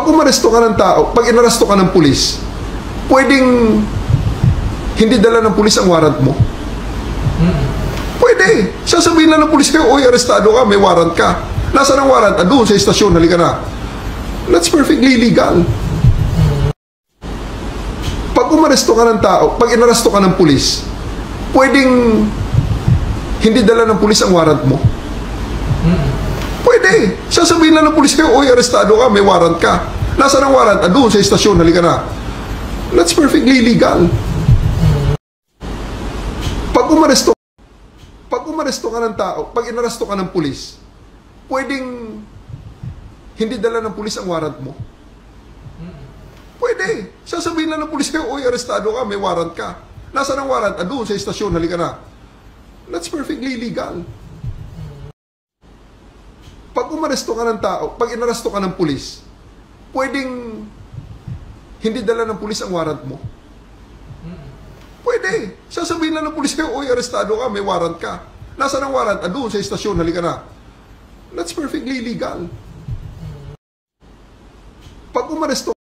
umaresto ka ng tao, pag inaresto ka ng pulis, pwedeng hindi dala ng pulis ang warrant mo? Pwede. Sasabihin lang ng pulis kayo, oy, arestado ka, may warrant ka. Nasaan ang warrant? Doon sa istasyon, halika na. That's perfectly legal. Pag umaresto ka ng tao, pag inaresto ka ng pulis, pwedeng hindi dala ng pulis ang warrant mo? Pwede. Sasabihin lang ng pulis kayo, oy, arestado ka, may warrant ka. Nasaan ang warrant? Doon sa istasyon, halika na. That's perfectly legal. Pag umaresto ka ng tao, pag inaresto ka ng pulis, pwedeng hindi dala ng pulis ang warrant mo? Pwede. Sasabihin lang ng pulis kayo, oy, arestado ka, may warrant ka. Nasaan ang warrant? Doon sa istasyon, halika na. That's perfectly legal. Pag umaresto ka ng tao, pag inaresto ka ng pulis, pwedeng hindi dala ng pulis ang warrant mo? Pwede. Sasabihin lang ng pulis kayo, oy, arestado ka, may warrant ka. Nasaan ang warrant? Doon sa istasyon, halika na. That's perfectly legal. Pag